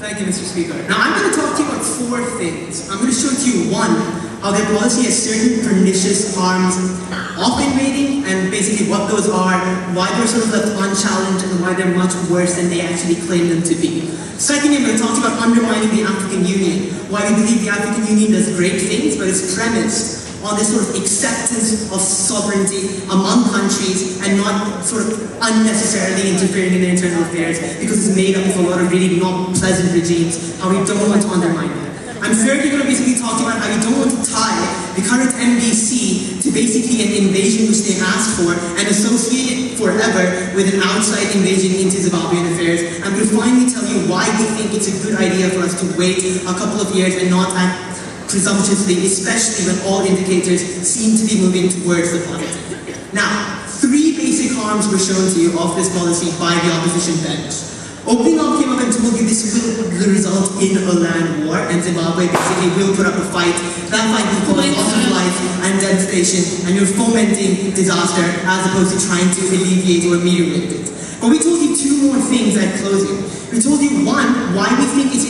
Thank you, Mr. Speaker. Now, I'm going to talk to you about four things. I'm going to show to you, one, how their policy has certain pernicious harms of invading, and basically what those are, why they're sort of left unchallenged, and why they're much worse than they actually claim them to be. Secondly, I'm going to talk to you about undermining the African Union, why we believe the African Union does great things, but it's premised on this sort of acceptance of sovereignty among countries and not sort of unnecessarily interfering in their internal affairs because it's made up of a lot of really not pleasant regimes, how we don't want to undermine them. I'm thirdly going to basically talk about how you don't want to tie the current MDC to basically an invasion which they asked for and associate it forever with an outside invasion into Zimbabwean affairs. I'm going to finally tell you why we think it's a good idea for us to wait a couple of years and not act presumptuously, especially when all indicators seem to be moving towards the positive. Now, three basic harms were shown to you of this policy by the opposition bench. Oppening came up and told you this will result in a land war, and Zimbabwe basically will put up a fight. That fight will cause loss of life and devastation, and you're fomenting disaster as opposed to trying to alleviate or ameliorate it. But we told you two more things at closing. We told you, one, why we think it's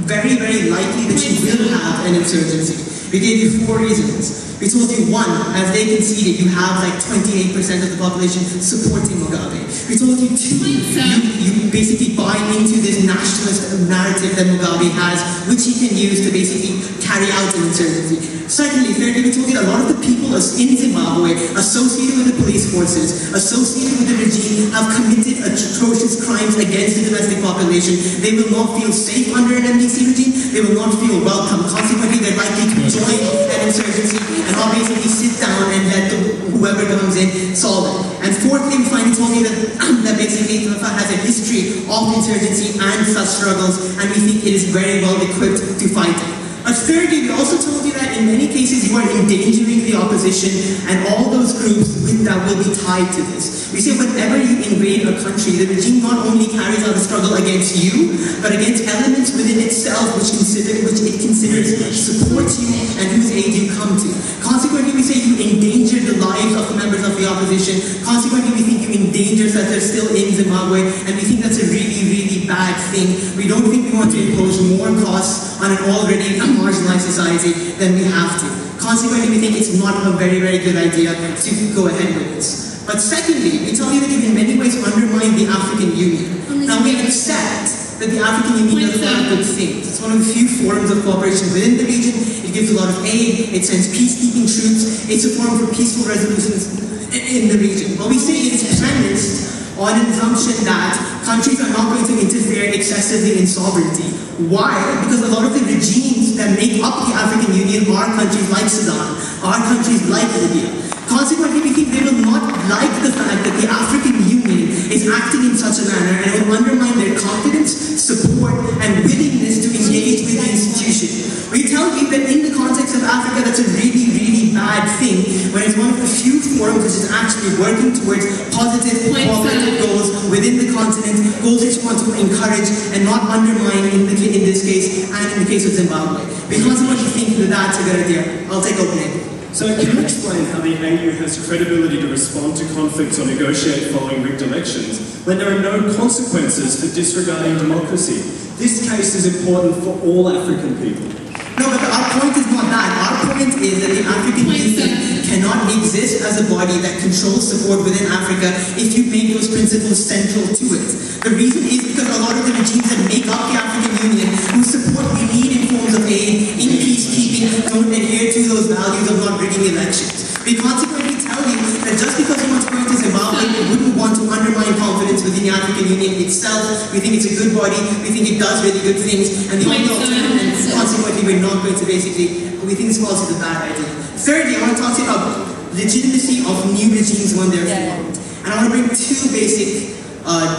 very, very likely that you will have an insurgency. We gave you four reasons. We told you, one, as they conceded, you have like 28% of the population supporting Mugabe. We told you, two, you basically buy into this nationalist narrative that Mugabe has, which he can use to basically carry out an insurgency. Secondly, thirdly, we told you that a lot of the people in Zimbabwe associated with the police forces, associated with the regime, have committed atrocious crimes against the domestic population. They will not feel safe under an MDC regime. They will not feel welcome. Consequently, they're likely to join an insurgency and not basically sit down and let whoever comes in solve it. And fourthly, we finally told you that basically FIFA has a history of insurgency and such struggles, and we think it is very well equipped to fight it. Thirdly, we also told you that in many cases you are endangering the opposition and all those groups that will be tied to this. We say whenever you invade a country, the regime not only carries out a struggle against you, but against elements within itself which it considers support you and whose aid you come to. Consequently, we say you endanger the lives of the members of the opposition. Consequently, we think you endanger that they're still in Zimbabwe, and we think that's a really, really bad thing. We don't think we want to impose more costs on an already marginalized society than we have to. Consequently, we think it's not a very, very good idea to go ahead with this. But secondly, we tell you that you in many ways undermine the African Union. Now, we accept that the African Union does a lot of good things. It's one of the few forums of cooperation within the region. It gives a lot of aid, it sends peacekeeping troops, it's a forum for peaceful resolutions in the region. But we say it is premised on an assumption that countries are not going to interfere excessively in sovereignty. Why? Because a lot of the regimes that make up the African Union are countries like Sudan, are countries like Libya. Consequently, we think they will not like the fact that the African Union is acting in such a manner, and it will undermine their confidence, support, and willingness to engage with the institution. We tell you that in the context of Africa, that's a really, really bad thing, when it's one of the few forums which is actually working towards positive, cooperative goals within the continent, goals which we want to encourage and not undermine in this case, and in the case of Zimbabwe. We consequently think that that's a good idea. I'll take Oppening. So can you explain how the AU has credibility to respond to conflicts or negotiate following rigged elections when there are no consequences for disregarding democracy? This case is important for all African people. No, but our point is not that. Our point is that the African Union cannot exist as a body that controls support within Africa if you make those principles central to it. The reason is because a lot of the regimes that make up the African Union, whose support we need in forms of aid, in peacekeeping, don't adhere to those values of not rigging elections. We consequently tell you that just because you want to go into Zimbabwe, we wouldn't want to undermine confidence within the African Union itself. We think it's a good body, we think it does really good things, and the only alternative, and consequently we're not going to we think this policy is a bad idea. Thirdly, I want to talk to you about legitimacy of new regimes when they're formed. And I want to bring two basic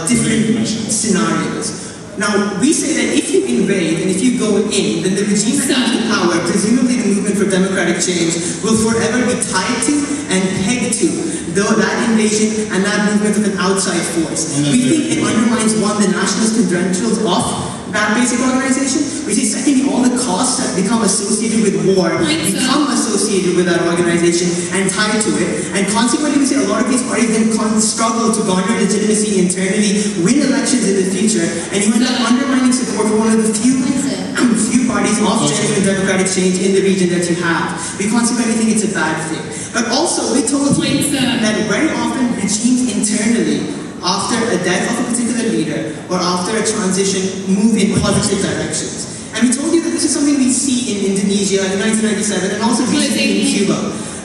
different scenarios. Now, we say that if you invade and if you go in, then the regime that comes to power, presumably the movement for democratic change, will forever be tied to and pegged to that invasion and that movement of an outside force. We think it undermines, one, the nationalist credentials of that basic organization. We say, secondly, all the costs that become associated with war become associated associated with that organization and tied to it. And consequently, we see a lot of these parties then struggle to garner legitimacy internally, win elections in the future, and you end up undermining support for one of the few parties of genuine democratic change in the region that you have. We consequently think it's a bad thing. But also, we told you that very often regimes internally, after a death of a particular leader or after a transition, move in positive directions. And we told you that this is something we see in Indonesia in 1997 and also recently in Cuba.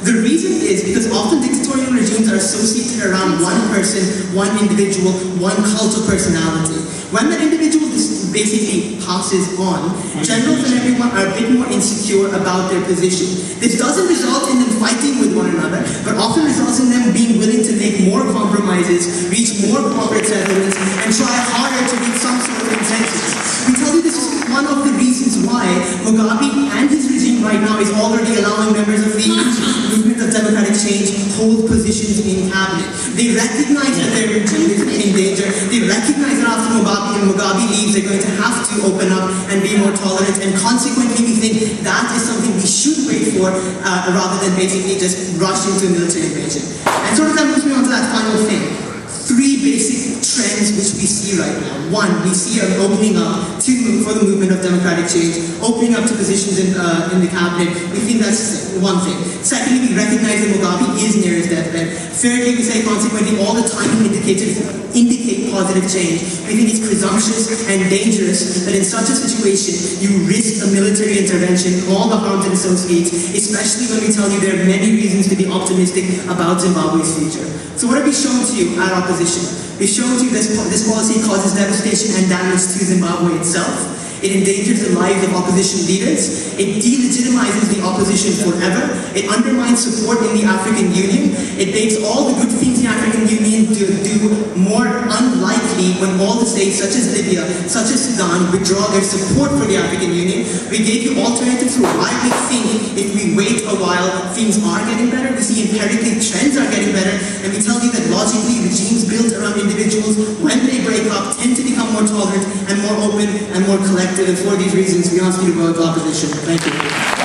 The reason is because often dictatorial regimes are associated around one person, one individual, one cult of personality. When that individual basically passes on, generals and everyone are a bit more insecure about their position. This doesn't result in them fighting with one another, but often results in them being willing to make more compromises, reach more corporate settlements, and try harder to reach some sort of consensus. We tell you this is one of the reasons why Mugabe and his regime right now is already allowing members of the movement of democratic change hold positions in cabinet. They recognize that their regime is in danger. They recognize that after Mugabe leaves, they're going to have to open up and be more tolerant, and consequently we think that is something we should wait for rather than basically just rush into a military invasion. And sort of that moves me on to that final thing. Three basic trends which we see right now. One, we see an opening up for the movement of democratic change, opening up to positions in the cabinet. We think that's one thing. Secondly, we recognize that Mugabe is near his deathbed. Thirdly, we say consequently all the timing indicators indicate positive change. We think it's presumptuous and dangerous that in such a situation you risk a military intervention, all the harms it associates, especially when we tell you there are many reasons to be optimistic about Zimbabwe's future. So what have we shown to you at opposition? We've shown to you this policy causes devastation and damage to Zimbabwe itself. It endangers the lives of opposition leaders. It delegitimizes the opposition forever. It undermines support in the African Union. It makes all the good things the African Union do more unlikely when all the states such as Libya, such as Sudan, withdraw their support for the African Union. We gave you alternatives for why we think if we wait a while, things are getting better. We see empirically trends are getting better. And we tell you that logically regimes built around individuals, when they break up, tend to become more tolerant and more open and more collective. And for these reasons, we ask you to vote opposition. Thank you.